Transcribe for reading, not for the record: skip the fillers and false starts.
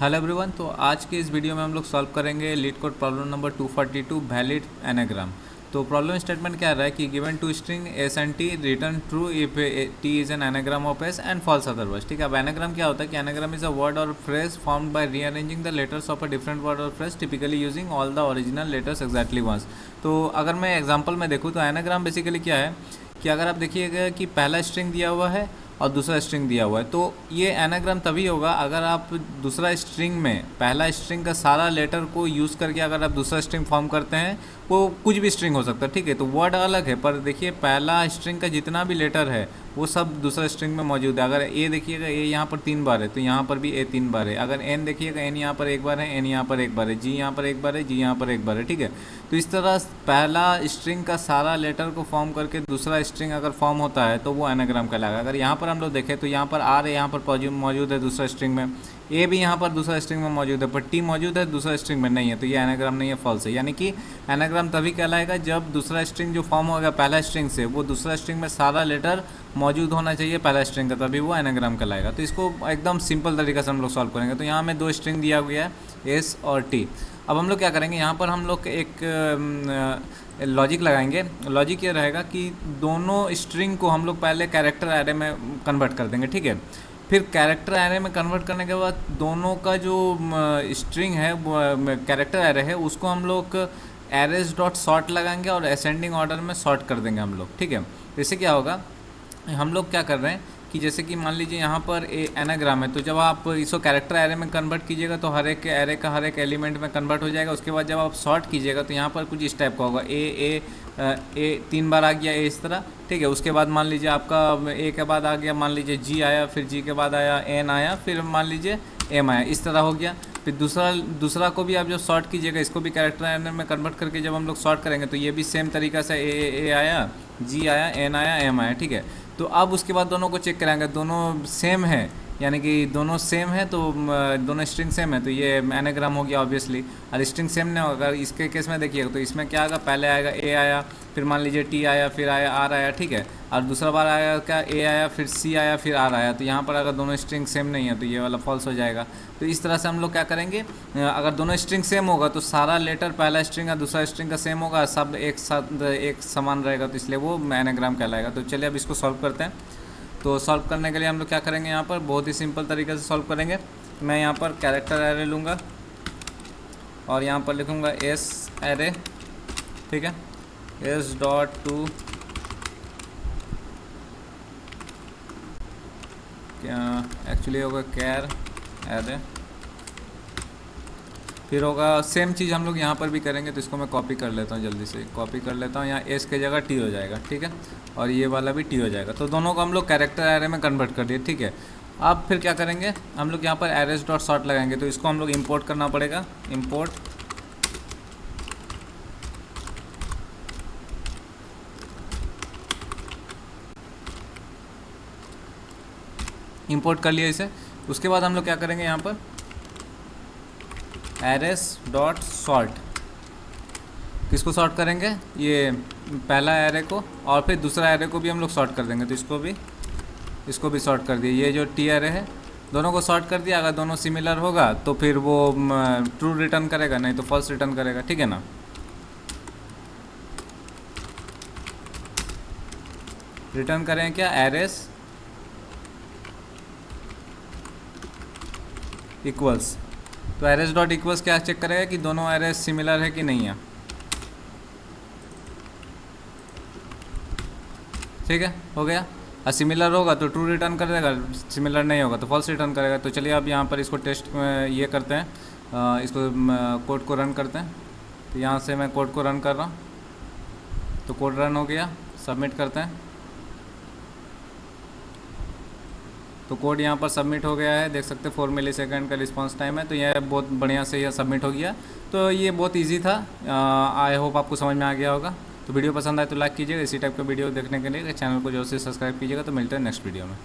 Hello everyone. तो आज के इस वीडियो में हम लोग सॉल्व करेंगे leet code problem number 242 valid anagram. तो प्रॉब्लम स्टेटमेंट क्या रहा है कि given two string s and t return true if t is an anagram of s and false otherwise. ठीक है, अब एनाग्राम क्या होता है कि एनाग्राम इज अ वर्ड और phrase formed by rearranging the letters of a different word और phrase typically using all the original letters exactly once. तो अगर मैं एग्जाम्पल में देखूँ तो एनाग्राम बेसिकली क्या है कि अगर आप देखिएगा कि पहला स्ट्रिंग दिया हुआ है और दूसरा स्ट्रिंग दिया हुआ है, तो ये एनाग्राम तभी होगा अगर आप दूसरा स्ट्रिंग में पहला स्ट्रिंग का सारा लेटर को यूज़ करके अगर आप दूसरा स्ट्रिंग फॉर्म करते हैं। वो कुछ भी स्ट्रिंग हो सकता है, ठीक है, तो वर्ड अलग है, पर देखिए पहला स्ट्रिंग का जितना भी लेटर है वो सब दूसरा स्ट्रिंग में मौजूद है। अगर ए देखिएगा, ए यहाँ पर 3 बार है तो यहाँ पर भी ए 3 बार है। अगर एन देखिएगा, एन यहाँ पर 1 बार है, एन यहाँ पर 1 बार है, जी यहाँ पर 1 बार है, जी यहाँ पर 1 बार है। ठीक है, तो इस तरह पहला स्ट्रिंग का सारा लेटर को फॉर्म करके दूसरा स्ट्रिंग अगर फॉर्म होता है तो वो एनाग्राम कहलाएगा। अगर यहाँ पर हम लोग देखें तो यहाँ पर आर यहाँ पर मौजूद है दूसरा स्ट्रिंग में, ए भी यहाँ पर दूसरा स्ट्रिंग में मौजूद है, पर टी मौजूद है दूसरा स्ट्रिंग में नहीं है, तो ये एनाग्राम नहीं है, फॉल्स है। यानी कि एनाग्राम तभी कहलाएगा जब दूसरा स्ट्रिंग जो फॉर्म होगा पहला स्ट्रिंग से, वो दूसरा स्ट्रिंग में सारा लेटर मौजूद होना चाहिए पहला स्ट्रिंग का, तभी वो एनाग्राम कहलाएगा। तो इसको एकदम सिंपल तरीके से हम लोग सॉल्व करेंगे। तो यहाँ में 2 स्ट्रिंग दिया गया है एस और टी। अब हम लोग क्या करेंगे, यहाँ पर हम लोग एक लॉजिक लगाएंगे। लॉजिक ये रहेगा कि दोनों स्ट्रिंग को हम लोग पहले कैरेक्टर एरे में कन्वर्ट कर देंगे। ठीक है, फिर कैरेक्टर एरे में कन्वर्ट करने के बाद दोनों का जो स्ट्रिंग है कैरेक्टर एरे है उसको हम लोग एरेज डॉट सॉर्ट लगाएंगे और असेंडिंग ऑर्डर में सॉर्ट कर देंगे हम लोग। ठीक है, तो इससे क्या होगा, हम लोग क्या कर रहे हैं कि जैसे कि मान लीजिए यहाँ पर एनाग्राम है, तो जब आप इसको कैरेक्टर एरे में कन्वर्ट कीजिएगा तो हर एक एरे का हर एक एलिमेंट में कन्वर्ट हो जाएगा। उसके बाद जब आप सॉर्ट कीजिएगा तो यहाँ पर कुछ इस टाइप का होगा, ए 3 बार आ गया ए इस तरह। ठीक है, उसके बाद मान लीजिए आपका ए के बाद आ गया, मान लीजिए जी आया, फिर जी के बाद आया एन आया, फिर मान लीजिए एम आया, इस तरह हो गया। फिर दूसरा को भी आप जब सॉर्ट कीजिएगा, इसको भी कैरेक्टर एरे में कन्वर्ट करके जब हम लोग सॉर्ट करेंगे तो ये भी सेम तरीका से ए आया, जी आया, एन आया, एम आया। ठीक है, तो अब उसके बाद दोनों को चेक कराएंगे, दोनों सेम है, यानी कि दोनों सेम है तो दोनों स्ट्रिंग सेम है तो ये एनाग्राम हो गया ऑब्वियसली। और स्ट्रिंग सेम नहीं होगा, अगर इसके केस में देखिएगा तो इसमें क्या आएगा, पहले आएगा ए आया, फिर मान लीजिए टी आया, फिर आया आर आया। ठीक है, और दूसरा बार आया क्या, ए आया, फिर सी आया, फिर आर आया। तो यहाँ पर अगर दोनों स्ट्रिंग सेम नहीं है तो ये वाला फॉल्स हो जाएगा। तो इस तरह से हम लोग क्या करेंगे, अगर दोनों स्ट्रिंग सेम होगा तो सारा लेटर पहला स्ट्रिंग और दूसरा स्ट्रिंग का सेम होगा, सब एक साथ एक समान रहेगा, तो इसलिए वो एनाग्राम कहलाएगा। तो चलिए अब इसको सॉल्व करते हैं। तो सॉल्व करने के लिए हम लोग क्या करेंगे, यहाँ पर बहुत ही सिंपल तरीके से सॉल्व करेंगे। मैं यहाँ पर कैरेक्टर एरे लूँगा और यहाँ पर लिखूँगा एस एरे। ठीक है, एस डॉट टू क्या एक्चुअली होगा कैर एरे, फिर होगा सेम चीज़ हम लोग यहाँ पर भी करेंगे। तो इसको मैं कॉपी कर लेता हूँ, जल्दी से कॉपी कर लेता हूँ, यहाँ एस की जगह टी हो जाएगा। ठीक है, और ये वाला भी टी हो जाएगा। तो दोनों को हम लोग कैरेक्टर एरे में कन्वर्ट कर दिए। ठीक है, अब फिर क्या करेंगे, हम लोग यहाँ पर एरेज डॉट सॉर्ट लगाएंगे। तो इसको हम लोग इम्पोर्ट करना पड़ेगा, इम्पोर्ट कर लिया इसे। उसके बाद हम लोग क्या करेंगे, यहाँ पर एरेस डॉट सॉर्ट, किसको सॉर्ट करेंगे, ये पहला एरे को, और फिर दूसरा एरे को भी हम लोग सॉर्ट कर देंगे। तो इसको भी सॉर्ट कर दिए, ये जो टी एरे है दोनों को सॉर्ट कर दिया। अगर दोनों सिमिलर होगा तो फिर वो ट्रू रिटर्न करेगा, नहीं तो फॉल्स रिटर्न करेगा। ठीक है ना, रिटर्न करें क्या, एरेस इक्वल्स। तो एरेस डॉट इक्वल्स क्या चेक करेगा कि दोनों एरेस सिमिलर है कि नहीं है। ठीक है, हो गया। और सिमिलर होगा तो ट्रू रिटर्न कर देगा, सिमिलर नहीं होगा तो फॉल्स रिटर्न करेगा। तो चलिए अब यहाँ पर इसको टेस्ट ये करते हैं, इसको कोड को रन करते हैं। तो यहाँ से मैं कोड को रन कर रहा हूँ, तो कोड रन हो गया, सबमिट करते हैं। तो कोड यहाँ पर सबमिट हो गया है, देख सकते हैं 4 मिलीसेकंड का रिस्पांस टाइम है। तो यह बहुत बढ़िया से यह सबमिट हो गया। तो ये बहुत इजी था, आई होप आपको समझ में आ गया होगा। तो वीडियो पसंद आए तो लाइक कीजिएगा, इसी टाइप का वीडियो देखने के लिए चैनल को जरूर से सब्सक्राइब कीजिएगा। तो मिलते हैं नेक्स्ट वीडियो में।